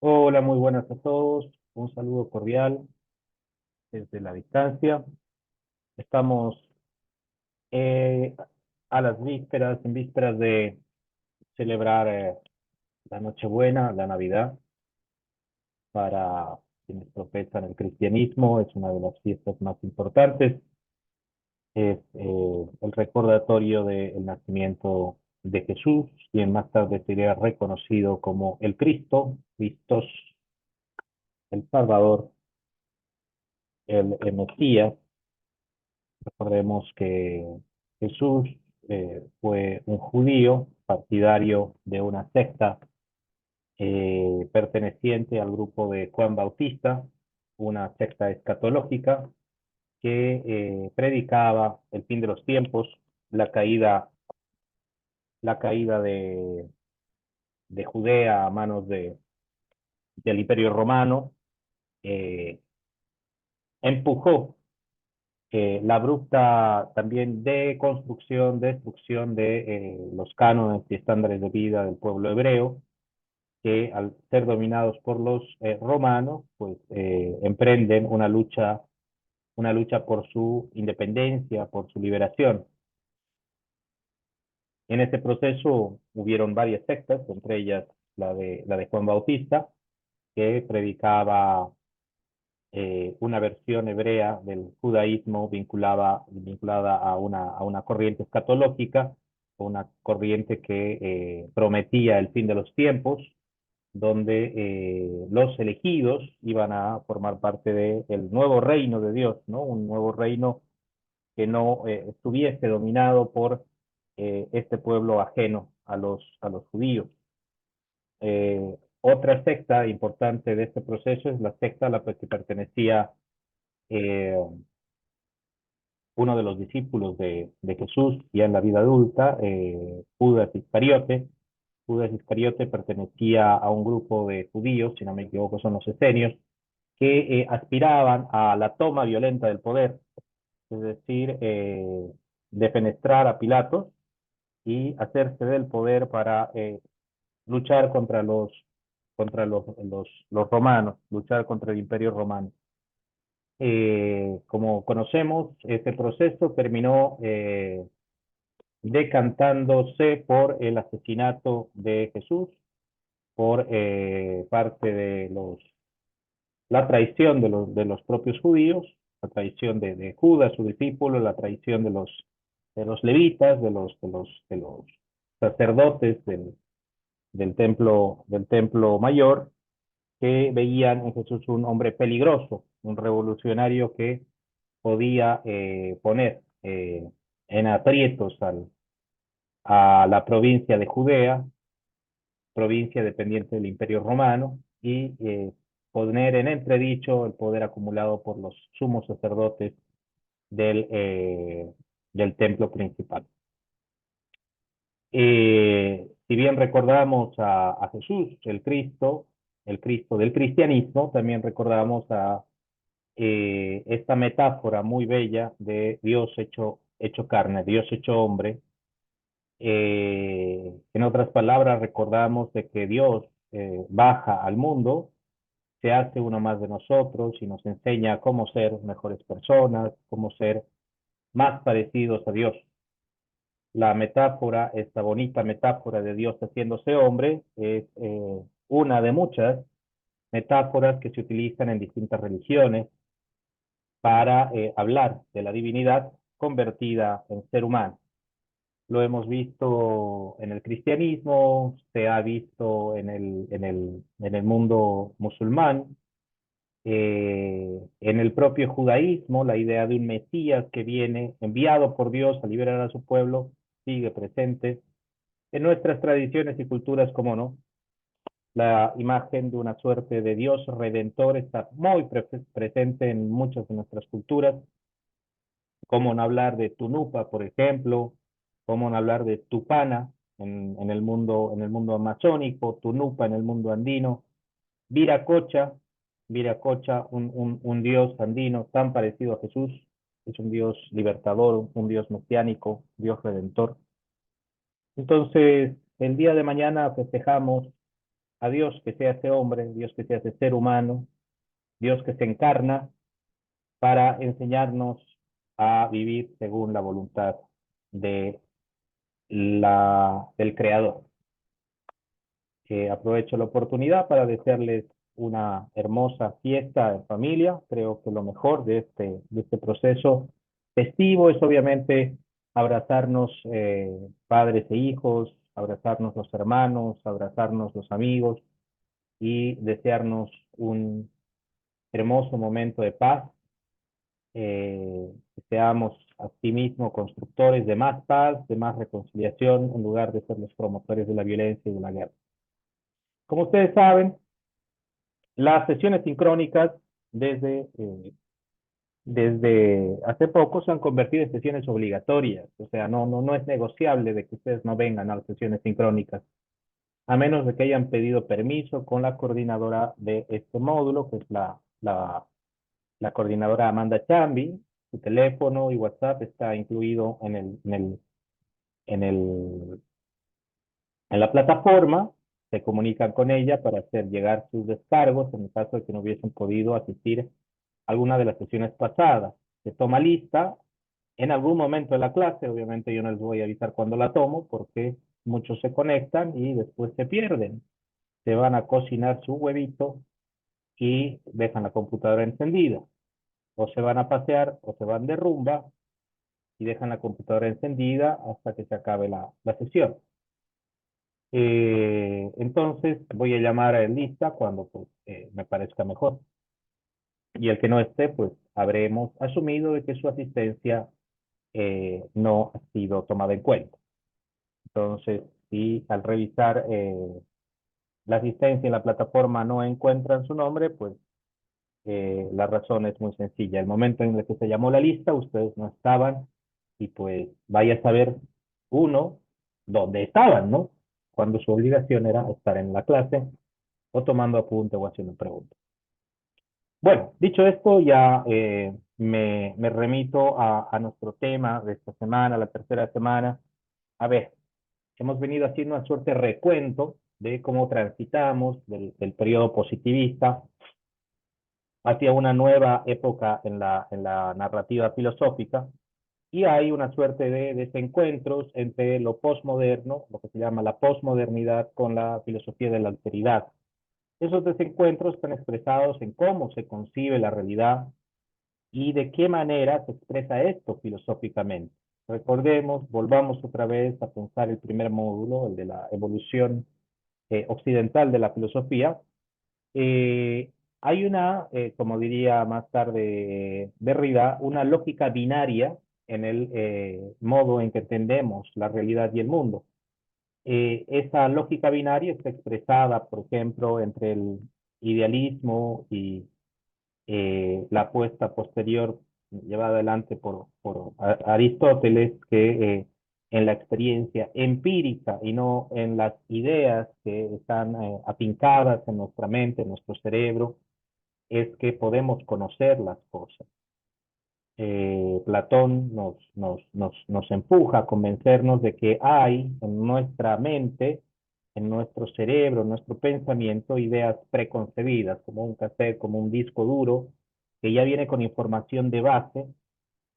Hola, muy buenas a todos. Un saludo cordial desde la distancia. Estamos eh, a las vísperas, en vísperas de celebrar la Nochebuena, la Navidad, para quienes profesan el cristianismo. Es una de las fiestas más importantes. Es el recordatorio del nacimiento de Jesús, quien más tarde sería reconocido como el Cristo, Cristos, el Salvador, el Mesías. Recordemos que Jesús fue un judío partidario de una secta perteneciente al grupo de Juan Bautista, una secta escatológica que predicaba el fin de los tiempos, la caída, la caída de Judea a manos del Imperio Romano, eh, empujó la abrupta también destrucción de los cánones y estándares de vida del pueblo hebreo, que al ser dominados por los romanos, pues emprenden una lucha por su independencia, por su liberación. En este proceso hubieron varias sectas, entre ellas la de Juan Bautista, que predicaba una versión hebrea del judaísmo vinculada a una corriente escatológica, una corriente que prometía el fin de los tiempos, donde los elegidos iban a formar parte del nuevo reino de Dios, ¿no? Un nuevo reino que no estuviese dominado por este pueblo ajeno a los judíos. Otra secta importante de este proceso es la secta a la que pertenecía eh, uno de los discípulos de Jesús ya en la vida adulta, Judas Iscariote. Judas Iscariote pertenecía a un grupo de judíos, si no me equivoco son los esenios, que aspiraban a la toma violenta del poder, es decir, defenestrar a Pilatos y hacerse del poder para luchar contra los romanos, luchar contra el imperio romano. Como conocemos, este proceso terminó decantándose por el asesinato de Jesús, por parte de la traición de los propios judíos, la traición de Judas, su discípulo, la traición de los levitas, de los sacerdotes del templo mayor, que veían en Jesús un hombre peligroso, un revolucionario que podía poner en aprietos a la provincia de Judea, provincia dependiente del Imperio Romano, y poner en entredicho el poder acumulado por los sumos sacerdotes del templo principal. Si bien recordamos a Jesús, el Cristo del cristianismo, también recordamos a esta metáfora muy bella de Dios hecho carne, Dios hecho hombre. En otras palabras, recordamos de que Dios baja al mundo, se hace uno más de nosotros y nos enseña cómo ser mejores personas, cómo ser más parecidos a Dios. La metáfora, esta bonita metáfora de Dios haciéndose hombre, es una de muchas metáforas que se utilizan en distintas religiones para hablar de la divinidad convertida en ser humano. Lo hemos visto en el cristianismo, se ha visto en el mundo musulmán, en el propio judaísmo, la idea de un Mesías que viene enviado por Dios a liberar a su pueblo sigue presente. En nuestras tradiciones y culturas, como no, la imagen de una suerte de Dios redentor está muy presente en muchas de nuestras culturas. Cómo no hablar de Tunupa, por ejemplo, cómo no hablar de Tupana en el mundo amazónico, Tunupa en el mundo andino, Viracocha, Viracocha, un dios andino tan parecido a Jesús, es un dios libertador, un dios mesiánico, Dios redentor. Entonces, el día de mañana festejamos a Dios que se hace hombre, Dios que se hace ser humano, Dios que se encarna para enseñarnos a vivir según la voluntad de del Creador. Aprovecho la oportunidad para desearles una hermosa fiesta en familia. Creo que lo mejor de este proceso festivo es obviamente abrazarnos padres e hijos, abrazarnos los hermanos, abrazarnos los amigos y desearnos un hermoso momento de paz. Que seamos asimismo constructores de más paz, de más reconciliación, en lugar de ser los promotores de la violencia y de la guerra. Como ustedes saben, las sesiones sincrónicas desde, desde hace poco se han convertido en sesiones obligatorias. O sea, no es negociable de que ustedes no vengan a las sesiones sincrónicas, a menos de que hayan pedido permiso con la coordinadora de este módulo, que es la coordinadora Amanda Chambi. Su teléfono y WhatsApp está incluido en el, en la plataforma. Se comunican con ella para hacer llegar sus descargos en el caso de que no hubiesen podido asistir a alguna de las sesiones pasadas. Se toma lista en algún momento de la clase. Obviamente yo no les voy a avisar cuando la tomo porque muchos se conectan y después se pierden. Se van a cocinar su huevito y dejan la computadora encendida. O se van a pasear o se van de rumba y dejan la computadora encendida hasta que se acabe la sesión. Entonces voy a llamar a lista cuando pues, me parezca mejor. Y el que no esté, pues habremos asumido de que su asistencia no ha sido tomada en cuenta. Entonces, si al revisar la asistencia en la plataforma no encuentran su nombre, pues la razón es muy sencilla. El momento en el que se llamó la lista, ustedes no estaban y pues vaya a saber uno dónde estaban, ¿no? Cuando su obligación era estar en la clase o tomando apunte o haciendo preguntas. Bueno, dicho esto, ya me remito a nuestro tema de esta semana, la tercera semana. A ver, hemos venido haciendo una suerte de recuento de cómo transitamos del periodo positivista hacia una nueva época en la narrativa filosófica, y hay una suerte de desencuentros entre lo posmoderno, lo que se llama la posmodernidad, con la filosofía de la alteridad. Esos desencuentros están expresados en cómo se concibe la realidad y de qué manera se expresa esto filosóficamente. Recordemos, volvamos otra vez a pensar el primer módulo, el de la evolución occidental de la filosofía. eh, Hay una, como diría más tarde Derrida, una lógica binaria en el modo en que entendemos la realidad y el mundo. Esa lógica binaria está expresada, por ejemplo, entre el idealismo y la apuesta posterior llevada adelante por Aristóteles, que en la experiencia empírica y no en las ideas que están afincadas en nuestra mente, en nuestro cerebro, es que podemos conocer las cosas. Platón nos empuja a convencernos de que hay en nuestra mente, en nuestro cerebro, en nuestro pensamiento, ideas preconcebidas, como un cassette, como un disco duro, que ya viene con información de base,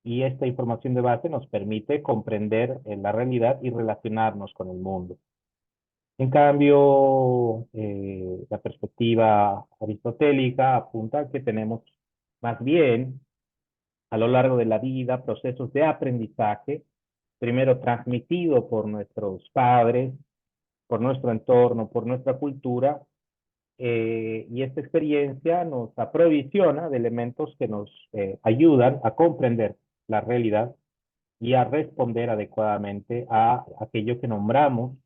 y esta información de base nos permite comprender la realidad y relacionarnos con el mundo. En cambio, la perspectiva aristotélica apunta a que tenemos más bien a lo largo de la vida procesos de aprendizaje, primero transmitido por nuestros padres, por nuestro entorno, por nuestra cultura, y esta experiencia nos aprovisiona de elementos que nos ayudan a comprender la realidad y a responder adecuadamente a aquello que nombramos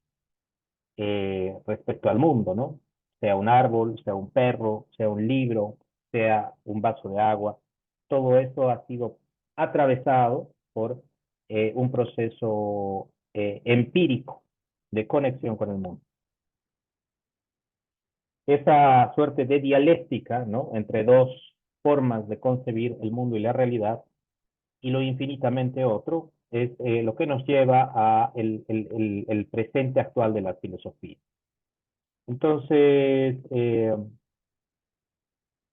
respecto al mundo, ¿no? Sea un árbol, sea un perro, sea un libro, sea un vaso de agua. Todo eso ha sido atravesado por un proceso empírico de conexión con el mundo. Esa suerte de dialéctica, ¿no? Entre dos formas de concebir el mundo y la realidad y lo infinitamente otro es lo que nos lleva a el presente actual de la filosofía. Entonces,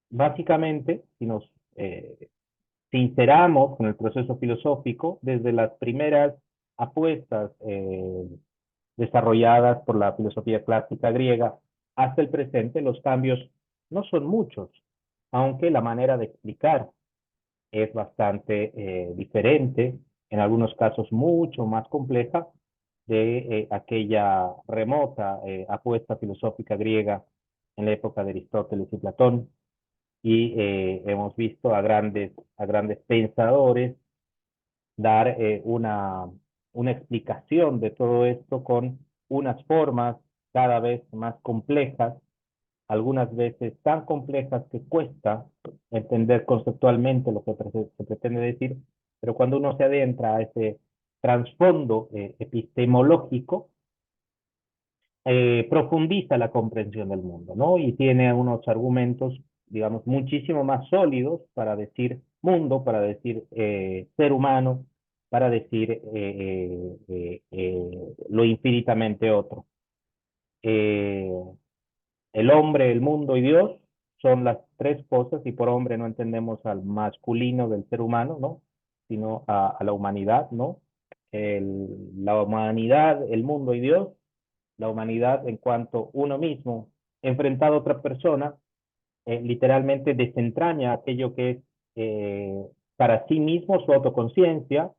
básicamente, si nos sinceramos con el proceso filosófico, desde las primeras apuestas desarrolladas por la filosofía clásica griega hasta el presente, los cambios no son muchos, aunque la manera de explicar es bastante diferente, en algunos casos mucho más compleja de aquella remota apuesta filosófica griega en la época de Aristóteles y Platón. Y hemos visto a grandes pensadores dar una explicación de todo esto con unas formas cada vez más complejas, algunas veces tan complejas que cuesta entender conceptualmente lo que se pretende decir, pero cuando uno se adentra a ese trasfondo epistemológico, profundiza la comprensión del mundo, ¿no? Y tiene unos argumentos, digamos, muchísimo más sólidos para decir mundo, para decir ser humano, para decir lo infinitamente otro. Eh, el hombre, el mundo y Dios son las tres cosas, y por hombre no entendemos al masculino del ser humano, ¿no? Sino a la humanidad, ¿no? La humanidad, el mundo y Dios, la humanidad en cuanto uno mismo, enfrentado a otra persona, literalmente desentraña aquello que es para sí mismo su autoconciencia.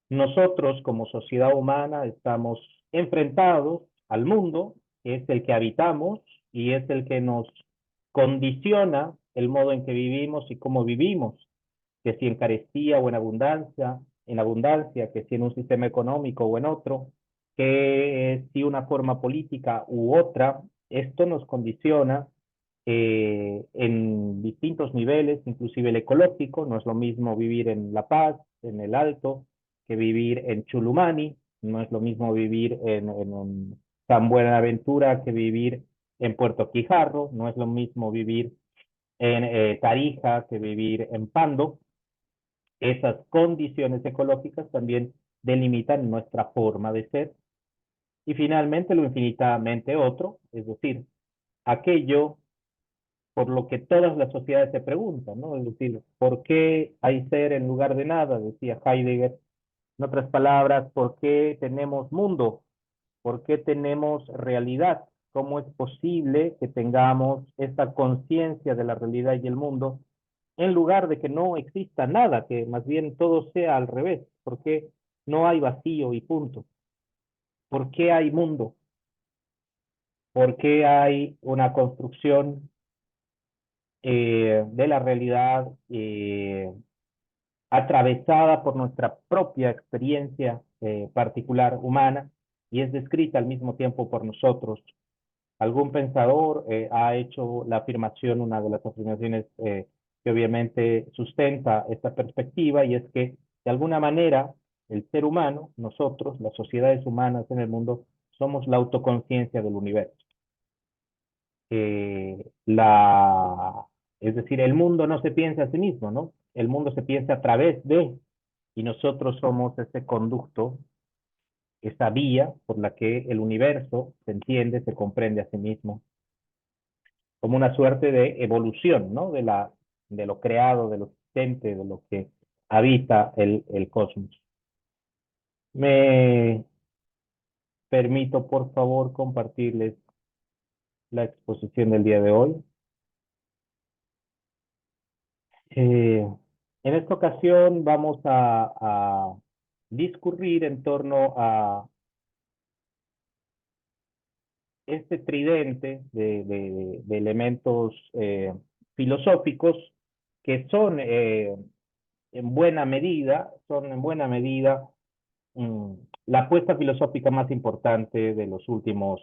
Nosotros como sociedad humana estamos enfrentados al mundo, que es el que habitamos y es el que nos condiciona el modo en que vivimos y cómo vivimos, que si en carestía o en abundancia, que si en un sistema económico o en otro, que si una forma política u otra, esto nos condiciona en distintos niveles, inclusive el ecológico. No es lo mismo vivir en La Paz, en el Alto, que vivir en Chulumani. No es lo mismo vivir en San Buenaventura que vivir en Puerto Quijarro. No es lo mismo vivir en Tarija que vivir en Pando. Esas condiciones ecológicas también delimitan nuestra forma de ser. Y finalmente lo infinitamente otro, es decir, aquello por lo que todas las sociedades se preguntan, ¿no? Es decir, ¿por qué hay ser en lugar de nada? Decía Heidegger. En otras palabras, ¿por qué tenemos mundo? ¿Por qué tenemos realidad? ¿Cómo es posible que tengamos esta conciencia de la realidad y el mundo en lugar de que no exista nada, que más bien todo sea al revés? ¿Por qué no hay vacío y punto? ¿Por qué hay mundo? ¿Por qué hay una construcción de la realidad atravesada por nuestra propia experiencia particular humana y es descrita al mismo tiempo por nosotros? Algún pensador ha hecho la afirmación, una de las afirmaciones que obviamente sustenta esta perspectiva, y es que de alguna manera el ser humano, nosotros, las sociedades humanas en el mundo, somos la autoconciencia del universo. La, es decir, el mundo no se piensa a sí mismo, ¿no? El mundo se piensa a través de, y nosotros somos ese conducto, esa vía por la que el universo se entiende, se comprende a sí mismo, como una suerte de evolución, ¿no? De lo creado, de lo existente, de lo que habita el cosmos. Me permito, por favor, compartirles la exposición del día de hoy. En esta ocasión vamos a discurrir en torno a este tridente de elementos filosóficos que son son en buena medida mm, la apuesta filosófica más importante de los últimos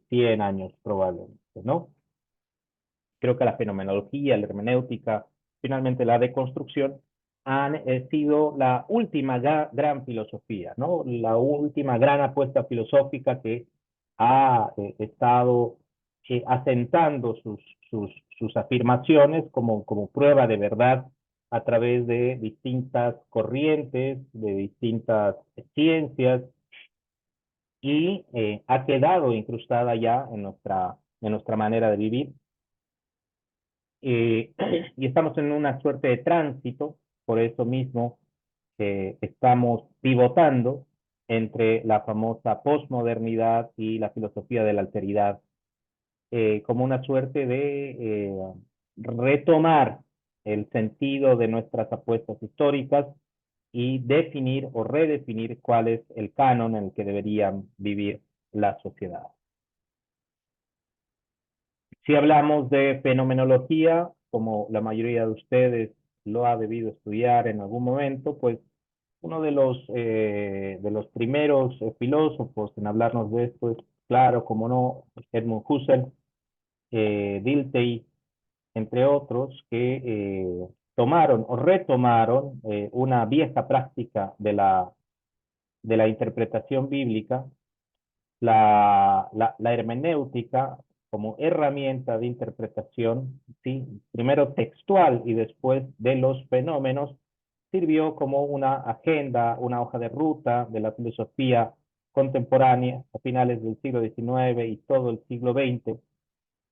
100 años probablemente, ¿no? Creo que la fenomenología, la hermenéutica, finalmente la deconstrucción, han sido la última gran filosofía, ¿no? La última gran apuesta filosófica que ha estado asentando sus afirmaciones como prueba de verdad a través de distintas corrientes, de distintas ciencias, y ha quedado incrustada ya en nuestra manera de vivir. Eh, y estamos en una suerte de tránsito, por eso mismo estamos pivotando entre la famosa posmodernidad y la filosofía de la alteridad, como una suerte de retomar el sentido de nuestras apuestas históricas y definir o redefinir cuál es el canon en el que deberían vivir las sociedades. Si hablamos de fenomenología, como la mayoría de ustedes lo ha debido estudiar en algún momento, pues uno de los primeros filósofos en hablarnos de esto es, claro, como no, Edmund Husserl, Dilthey, entre otros, que tomaron o retomaron una vieja práctica de la interpretación bíblica, la hermenéutica como herramienta de interpretación, ¿sí? Primero textual y después de los fenómenos, sirvió como una agenda, una hoja de ruta de la filosofía contemporánea a finales del siglo XIX y todo el siglo XX.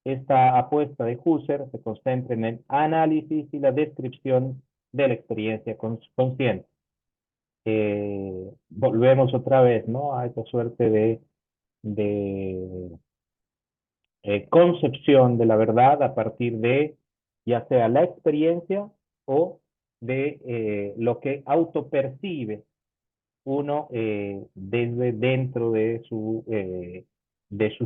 Esta apuesta de Husserl se concentra en el análisis y la descripción de la experiencia consciente. Volvemos otra vez, ¿no? A esa suerte de concepción de la verdad a partir de ya sea la experiencia o de lo que autopercibe uno desde dentro de su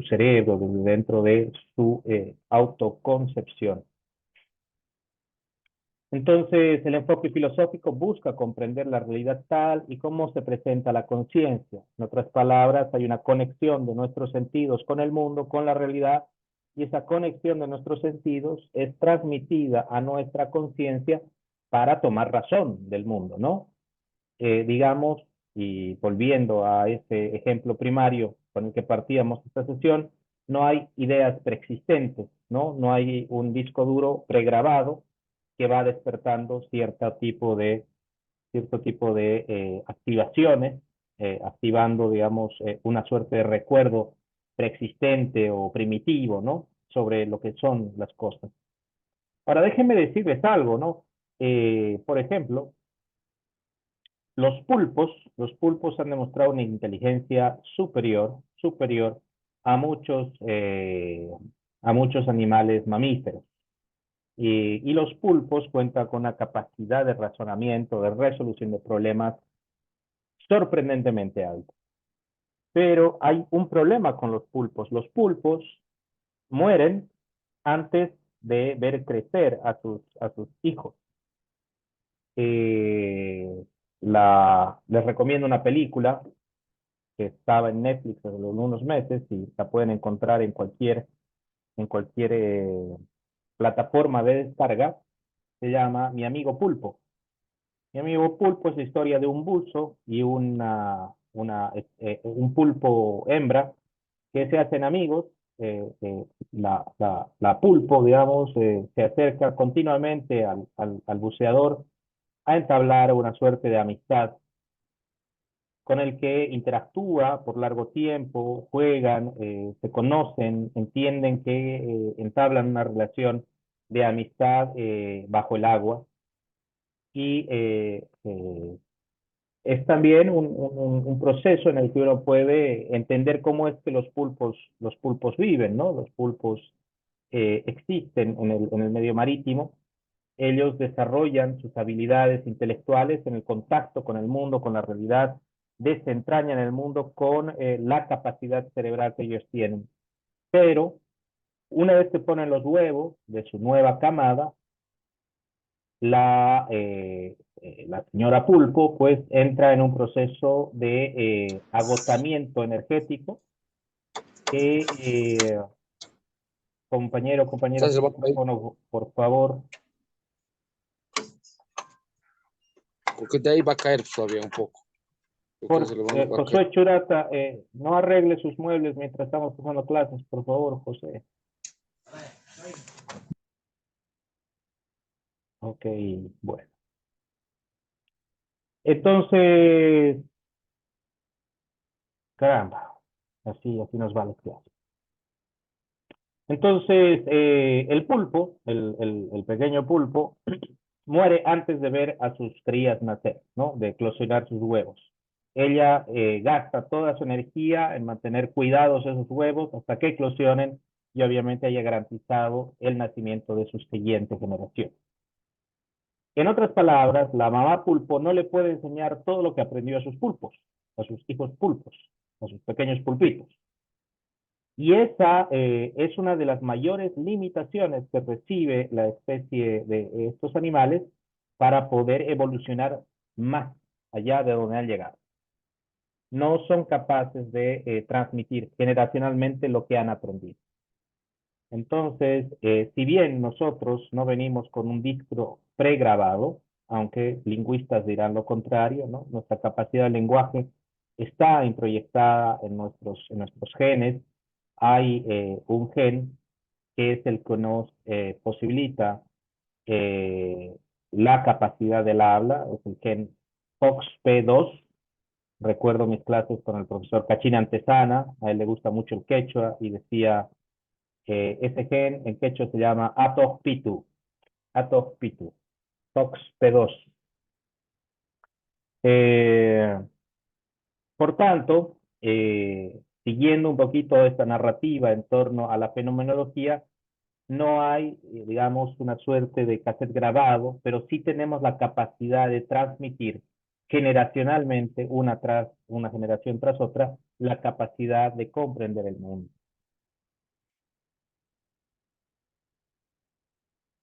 cerebro, desde dentro de su autoconcepción. Entonces, el enfoque filosófico busca comprender la realidad tal y cómo se presenta la conciencia. En otras palabras, hay una conexión de nuestros sentidos con el mundo, con la realidad, y esa conexión de nuestros sentidos es transmitida a nuestra conciencia para tomar razón del mundo, ¿no? Digamos, y volviendo a ese ejemplo primario con el que partíamos esta sesión, no hay ideas preexistentes, ¿no? No hay un disco duro pregrabado que va despertando cierto tipo de activaciones, activando, digamos, una suerte de recuerdo preexistente o primitivo, ¿no? Sobre lo que son las cosas. Ahora, déjenme decirles algo, ¿no? Por ejemplo, los pulpos han demostrado una inteligencia superior a muchos animales mamíferos. Y los pulpos cuentan con una capacidad de razonamiento, de resolución de problemas sorprendentemente alta. Pero hay un problema con los pulpos. Los pulpos mueren antes de ver crecer a sus hijos. Eh, Les recomiendo una película que estaba en Netflix hace unos meses y la pueden encontrar en cualquier plataforma de descarga. Se llama Mi amigo Pulpo. Mi amigo Pulpo es la historia de un buzo y un pulpo hembra que se hacen amigos. La pulpo, digamos, se acerca continuamente al buceador a entablar una suerte de amistad con el que interactúa por largo tiempo, juegan, se conocen, entienden que entablan una relación de amistad bajo el agua y es también un proceso en el que uno puede entender cómo es que los pulpos viven, ¿no? Los pulpos existen en el medio marítimo. Ellos desarrollan sus habilidades intelectuales en el contacto con el mundo, con la realidad, desentrañan el mundo con la capacidad cerebral que ellos tienen. Pero una vez que ponen los huevos de su nueva camada, la señora Pulpo pues entra en un proceso de agotamiento energético que, compañero Entonces con va a caer, micrófono, por favor. porque de ahí va a caer todavía un poco. Yo creo que se le va a caer. Josué Churata, no arregle sus muebles mientras estamos pasando clases, por favor, José. Ok, bueno. Entonces, caramba. Así nos va la clase. Entonces, el pulpo, el pequeño pulpo, muere antes de ver a sus crías nacer, ¿no? De eclosionar sus huevos. Ella gasta toda su energía en mantener cuidados esos huevos hasta que eclosionen y obviamente haya garantizado el nacimiento de su siguiente generación. En otras palabras, la mamá pulpo no le puede enseñar todo lo que aprendió a sus pulpos, a sus hijos pulpos, a sus pequeños pulpitos. Y esa es una de las mayores limitaciones que recibe la especie de estos animales para poder evolucionar más allá de donde han llegado. No son capaces de transmitir generacionalmente lo que han aprendido. Entonces, si bien nosotros no venimos con un disco pregrabado, aunque lingüistas dirán lo contrario, ¿no? Nuestra capacidad de lenguaje está introyectada en nuestros genes. Hay un gen que es el que nos posibilita eh, la capacidad del habla, es el gen FOXP2. Recuerdo mis clases con el profesor Cachín Antesana, a él le gusta mucho el quechua y decía, ese gen en quechua se llama ATOF-Pitu, FOXP2. Eh, por tanto, siguiendo un poquito esta narrativa en torno a la fenomenología, no hay, digamos, una suerte de cassette grabado, pero sí tenemos la capacidad de transmitir generacionalmente, una generación tras otra, la capacidad de comprender el mundo.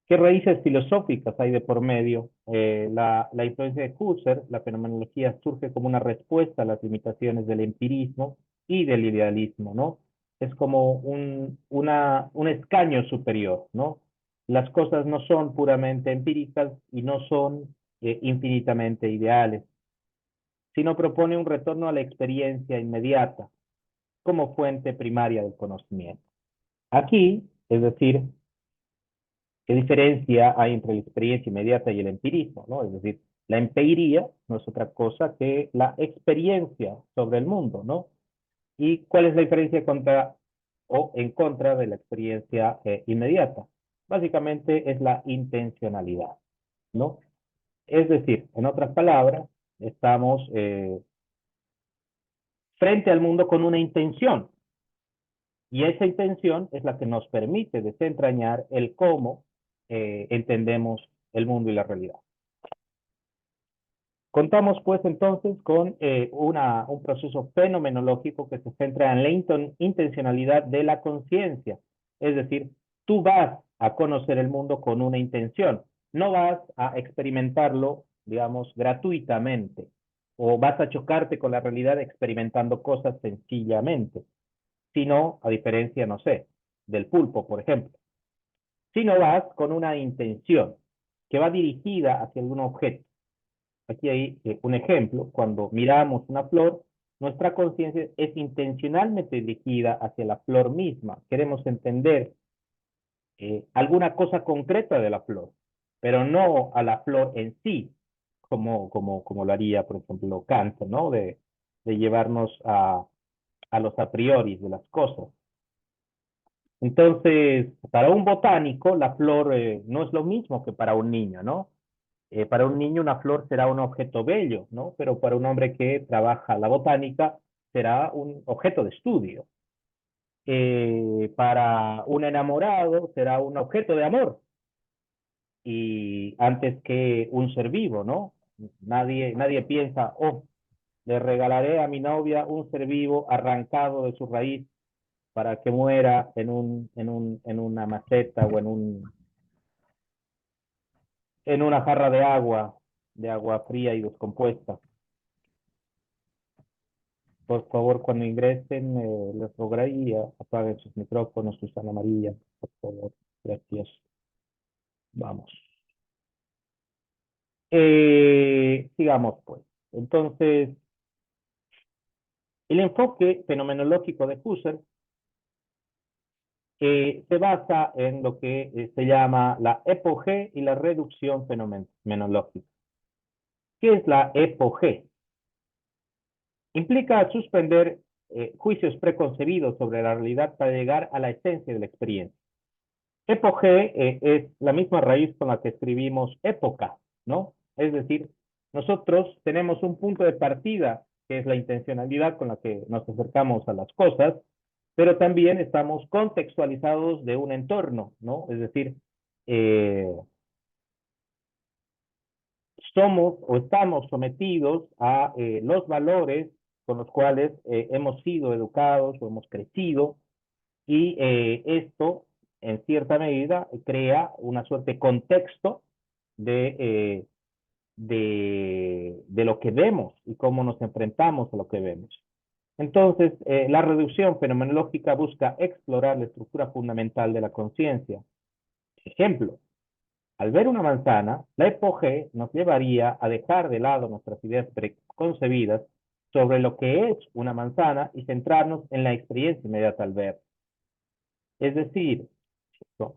¿Qué raíces filosóficas hay de por medio? La influencia de Husserl, la fenomenología surge como una respuesta a las limitaciones del empirismo y del idealismo, ¿no? Es como un escaño superior, ¿no? Las cosas no son puramente empíricas y no son infinitamente ideales, sino propone un retorno a la experiencia inmediata como fuente primaria del conocimiento. Aquí, es decir, ¿qué diferencia hay entre la experiencia inmediata y el empirismo, ¿no? Es decir, la empiría no es otra cosa que la experiencia sobre el mundo, ¿no? ¿Y cuál es la diferencia contra o en contra de la experiencia inmediata? Básicamente es la intencionalidad, ¿no? Es decir, en otras palabras, estamos frente al mundo con una intención, y esa intención es la que nos permite desentrañar el cómo entendemos el mundo y la realidad. Contamos pues entonces con un proceso fenomenológico que se centra en la intencionalidad de la conciencia. Es decir, tú vas a conocer el mundo con una intención, no vas a experimentarlo, digamos, gratuitamente, o vas a chocarte con la realidad experimentando cosas sencillamente, sino, a diferencia, no sé, del pulpo, por ejemplo, sino vas con una intención que va dirigida hacia algún objeto. Aquí hay un ejemplo, cuando miramos una flor, nuestra conciencia es intencionalmente dirigida hacia la flor misma. Queremos entender alguna cosa concreta de la flor, pero no a la flor en sí, como lo haría, por ejemplo, Kant, ¿no? De llevarnos a los a priori de las cosas. Entonces, para un botánico, la flor no es lo mismo que para un niño, ¿no? Para un niño una flor será un objeto bello, ¿no? Pero para un hombre que trabaja la botánica será un objeto de estudio. Para un enamorado será un objeto de amor y antes que un ser vivo, ¿no? Nadie piensa, oh, le regalaré a mi novia un ser vivo arrancado de su raíz para que muera en una maceta o en una jarra de agua fría y descompuesta. Por favor, cuando ingresen, les rogaría, apaguen sus micrófonos, Susana María, por favor. Gracias. Vamos. Sigamos, pues. Entonces, el enfoque fenomenológico de Husserl se basa en lo que se llama la epogé y la reducción fenomenológica. ¿Qué es la epogé? Implica suspender juicios preconcebidos sobre la realidad para llegar a la esencia de la experiencia. Epoge es la misma raíz con la que escribimos época, ¿no? Es decir, nosotros tenemos un punto de partida, que es la intencionalidad con la que nos acercamos a las cosas, pero también estamos contextualizados de un entorno, ¿no? Es decir, eh, somos o estamos sometidos a los valores con los cuales hemos sido educados o hemos crecido y esto, en cierta medida, crea una suerte de contexto de, de lo que vemos y cómo nos enfrentamos a lo que vemos. Entonces, la reducción fenomenológica busca explorar la estructura fundamental de la conciencia. Ejemplo, al ver una manzana, la epoge nos llevaría a dejar de lado nuestras ideas preconcebidas sobre lo que es una manzana y centrarnos en la experiencia inmediata al ver. Es decir,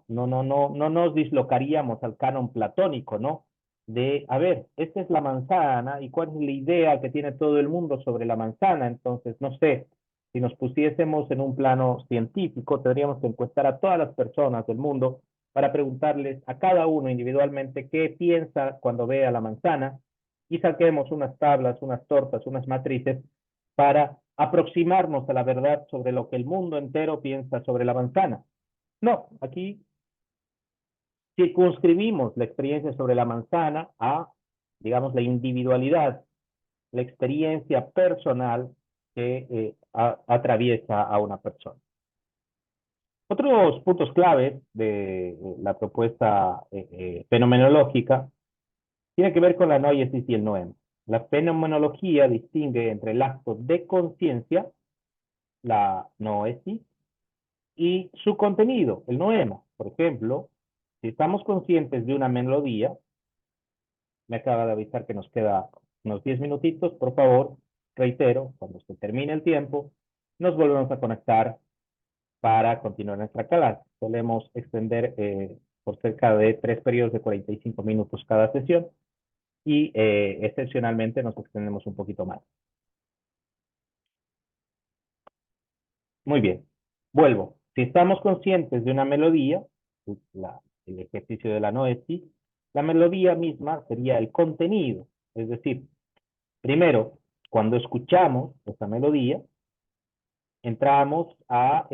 no nos dislocaríamos al canon platónico, ¿no? De, a ver, esta es la manzana y cuál es la idea que tiene todo el mundo sobre la manzana. Entonces, no sé, si nos pusiésemos en un plano científico, tendríamos que encuestar a todas las personas del mundo para preguntarles a cada uno individualmente qué piensa cuando ve a la manzana y saquemos unas tablas, unas tortas, unas matrices para aproximarnos a la verdad sobre lo que el mundo entero piensa sobre la manzana. No, aquí circunscribimos la experiencia sobre la manzana a, digamos, la individualidad, la experiencia personal que atraviesa a una persona. Otros puntos claves de la propuesta fenomenológica tiene que ver con la noiesis y el noema. La fenomenología distingue entre el acto de conciencia, la noesis, y su contenido, el noema. Por ejemplo, si estamos conscientes de una melodía, me acaba de avisar que nos queda unos 10 minutitos, por favor, reitero, cuando se termine el tiempo, nos volvemos a conectar para continuar nuestra clase. Solemos extender por cerca de 3 periodos de 45 minutos cada sesión y excepcionalmente nos extendemos un poquito más. Muy bien, vuelvo. Si estamos conscientes de una melodía, el ejercicio de la noesis, la melodía misma sería el contenido. Es decir, primero, cuando escuchamos esa melodía, entramos a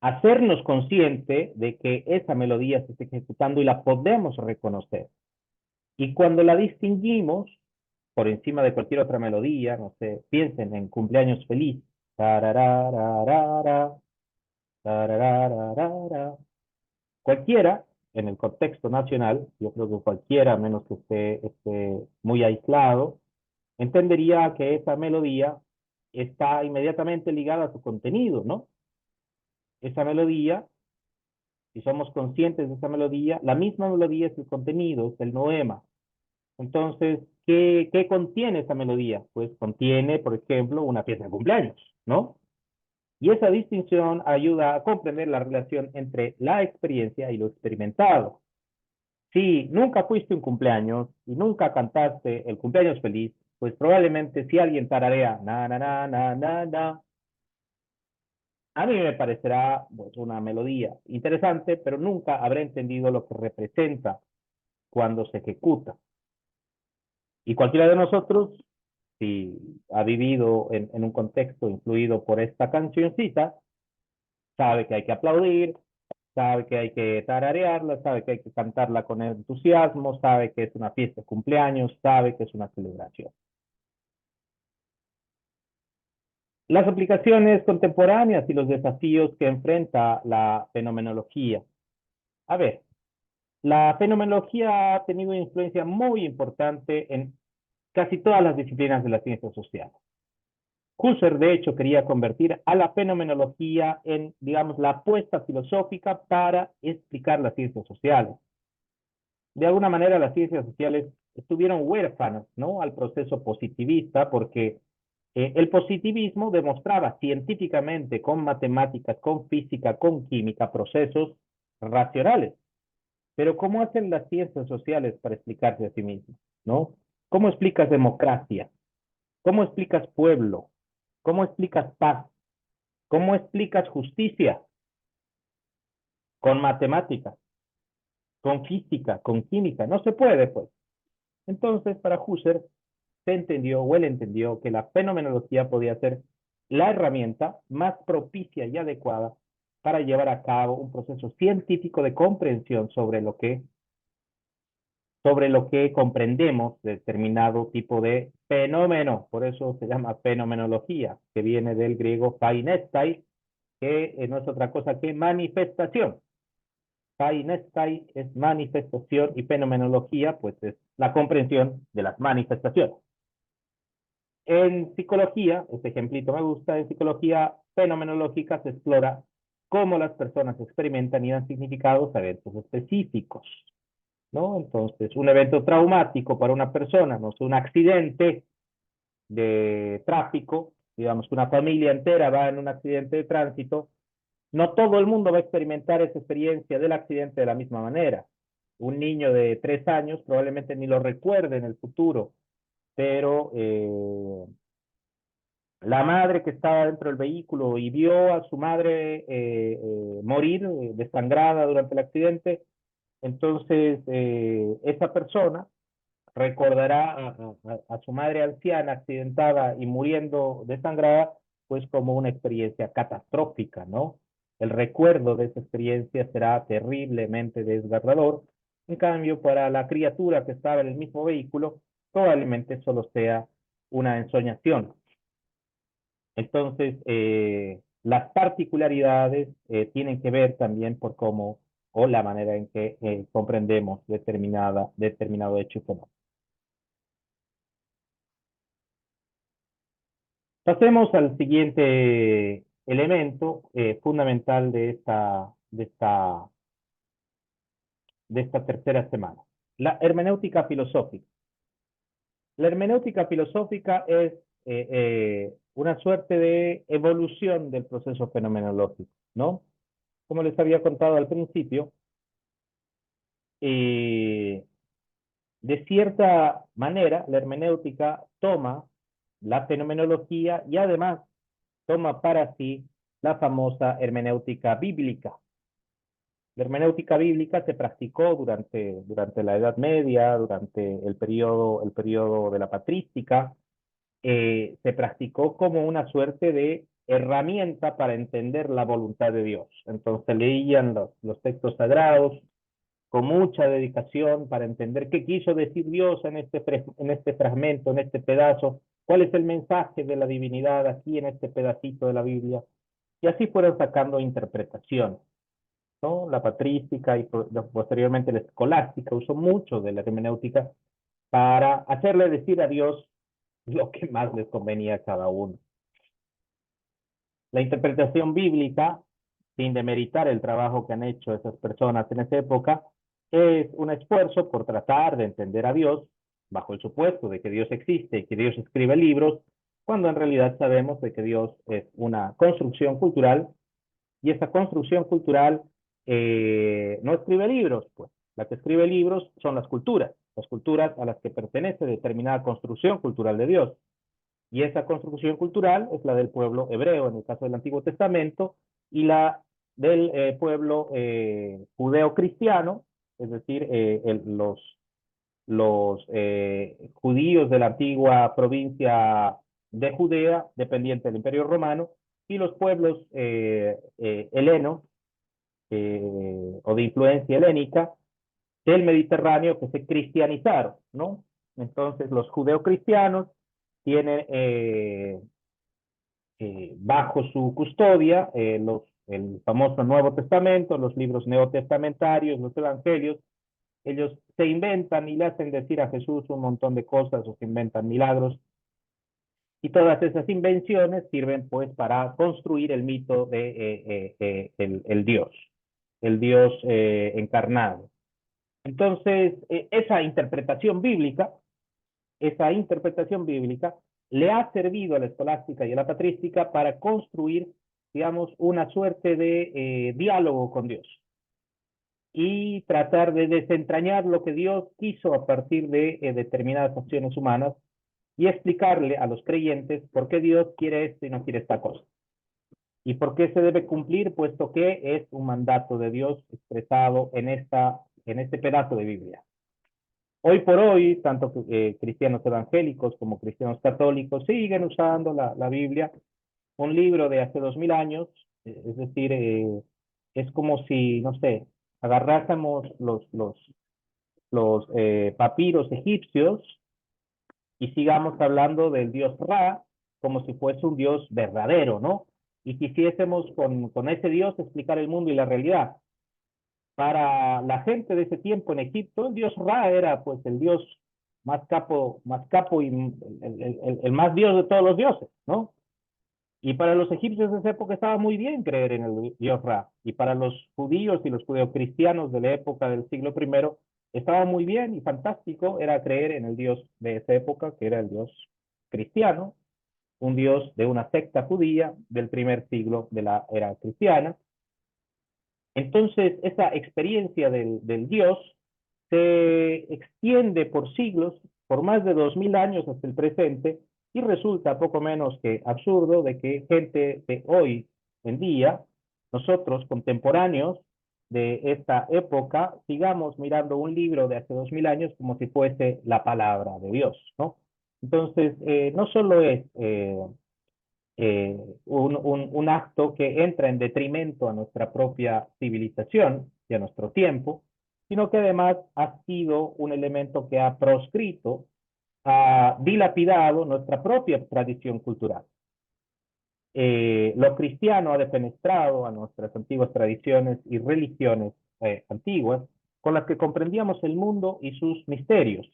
hacernos consciente de que esa melodía se está ejecutando y la podemos reconocer. Y cuando la distinguimos por encima de cualquier otra melodía, no sé, piensen en cumpleaños feliz. Tararararara, tararararara. Cualquiera, en el contexto nacional, yo creo que cualquiera, a menos que esté muy aislado, entendería que esa melodía está inmediatamente ligada a su contenido, ¿no? Esa melodía, si somos conscientes de esa melodía, la misma melodía es el contenido, es el noema. Entonces, ¿qué contiene esa melodía? Pues contiene, por ejemplo, una fiesta de cumpleaños, ¿no? Y esa distinción ayuda a comprender la relación entre la experiencia y lo experimentado. Si nunca fuiste a un cumpleaños y nunca cantaste el cumpleaños feliz, pues probablemente si alguien tararea na na na na na na, a mí me parecerá pues, una melodía interesante, pero nunca habré entendido lo que representa cuando se ejecuta. Y cualquiera de nosotros, si ha vivido en un contexto influido por esta cancioncita, sabe que hay que aplaudir, sabe que hay que tararearla, sabe que hay que cantarla con entusiasmo, sabe que es una fiesta de cumpleaños, sabe que es una celebración. Las aplicaciones contemporáneas y los desafíos que enfrenta la fenomenología. A ver, la fenomenología ha tenido una influencia muy importante en casi todas las disciplinas de las ciencias sociales. Husserl, de hecho, quería convertir a la fenomenología en, digamos, la apuesta filosófica para explicar las ciencias sociales. De alguna manera, las ciencias sociales estuvieron huérfanas, ¿no?, al proceso positivista, porque el positivismo demostraba científicamente, con matemáticas, con física, con química, procesos racionales. Pero ¿cómo hacen las ciencias sociales para explicarse a sí mismas, ¿no? ¿Cómo explicas democracia? ¿Cómo explicas pueblo? ¿Cómo explicas paz? ¿Cómo explicas justicia? Con matemáticas, con física, con química. No se puede, pues. Entonces, para Husserl, se entendió o él entendió que la fenomenología podía ser la herramienta más propicia y adecuada para llevar a cabo un proceso científico de comprensión sobre lo que comprendemos de determinado tipo de fenómeno. Por eso se llama fenomenología, que viene del griego phainestai, que no es otra cosa que manifestación. Phainestai es manifestación y fenomenología, pues es la comprensión de las manifestaciones. En psicología, este ejemplito me gusta, en psicología fenomenológica se explora cómo las personas experimentan y dan significados a eventos específicos, ¿no? Entonces, un evento traumático para una persona, no sé, un accidente de tráfico, digamos que una familia entera va en un accidente de tránsito, no todo el mundo va a experimentar esa experiencia del accidente de la misma manera. Un niño de 3 años probablemente ni lo recuerde en el futuro, pero la madre que estaba dentro del vehículo y vio a su madre morir desangrada durante el accidente, entonces esa persona recordará a su madre anciana accidentada y muriendo desangrada, pues como una experiencia catastrófica, ¿no? El recuerdo de esa experiencia será terriblemente desgarrador. En cambio, para la criatura que estaba en el mismo vehículo, probablemente solo sea una ensoñación. Entonces, las particularidades tienen que ver también por cómo o la manera en que comprendemos determinado hecho. Pasemos al siguiente elemento fundamental de esta tercera semana, la hermenéutica filosófica. La hermenéutica filosófica es una suerte de evolución del proceso fenomenológico, ¿no? Como les había contado al principio, eh, de cierta manera, la hermenéutica toma la fenomenología y además toma para sí la famosa hermenéutica bíblica. La hermenéutica bíblica se practicó durante la Edad Media, durante el periodo de la patrística, se practicó como una suerte de herramienta para entender la voluntad de Dios. Entonces leían los textos sagrados con mucha dedicación para entender qué quiso decir Dios en este fragmento, en este pedazo, cuál es el mensaje de la divinidad aquí en este pedacito de la Biblia. Y así fueron sacando interpretación, ¿no? La patrística y posteriormente la escolástica usó mucho de la hermenéutica para hacerle decir a Dios lo que más les convenía a cada uno. La interpretación bíblica, sin demeritar el trabajo que han hecho esas personas en esa época, es un esfuerzo por tratar de entender a Dios bajo el supuesto de que Dios existe y que Dios escribe libros, cuando en realidad sabemos de que Dios es una construcción cultural y esa construcción cultural no escribe libros, pues. La que escribe libros son las culturas a las que pertenece determinada construcción cultural de Dios. Y esa construcción cultural es la del pueblo hebreo, en el caso del Antiguo Testamento, y la del pueblo judeo-cristiano, es decir, los judíos de la antigua provincia de Judea, dependiente del Imperio Romano, y los pueblos helenos o de influencia helénica del Mediterráneo que se cristianizaron, ¿no? Entonces, los judeocristianos tienen bajo su custodia el famoso Nuevo Testamento, los libros neotestamentarios, los evangelios. Ellos se inventan y le hacen decir a Jesús un montón de cosas o se inventan milagros. Y todas esas invenciones sirven pues para construir el mito de el Dios encarnado. Entonces, esa interpretación bíblica le ha servido a la escolástica y a la patrística para construir, digamos, una suerte de diálogo con Dios y tratar de desentrañar lo que Dios quiso a partir de determinadas acciones humanas y explicarle a los creyentes por qué Dios quiere esto y no quiere esta cosa. ¿Y por qué se debe cumplir? Puesto que es un mandato de Dios expresado en este pedazo de Biblia. Hoy por hoy, tanto cristianos evangélicos como cristianos católicos siguen usando la Biblia, un libro de hace 2000 años, es decir, es como si, no sé, agarrásemos los papiros egipcios y sigamos hablando del dios Ra como si fuese un dios verdadero, ¿no? Y quisiésemos con ese dios explicar el mundo y la realidad. Para la gente de ese tiempo en Egipto, el dios Ra era pues el dios más capo y el más dios de todos los dioses, ¿no? Y para los egipcios de esa época estaba muy bien creer en el dios Ra. Y para los judíos y los judeocristianos de la época del siglo I, estaba muy bien y fantástico era creer en el dios de esa época, que era el dios cristiano, un dios de una secta judía del primer siglo de la era cristiana. Entonces, esa experiencia del Dios se extiende por siglos, por más de 2000 años hasta el presente, y resulta poco menos que absurdo de que gente de hoy en día, nosotros contemporáneos de esta época, sigamos mirando un libro de hace 2000 años como si fuese la palabra de Dios, ¿no? Entonces, no solo es un acto que entra en detrimento a nuestra propia civilización y a nuestro tiempo, sino que además ha sido un elemento que ha proscrito, ha dilapidado nuestra propia tradición cultural. Lo cristiano ha defenestrado a nuestras antiguas tradiciones y religiones antiguas, con las que comprendíamos el mundo y sus misterios.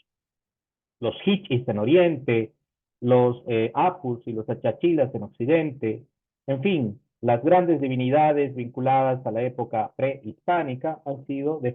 Los Hichis en Oriente, los Apus y los Achachilas en Occidente, en fin, las grandes divinidades vinculadas a la época prehispánica han sido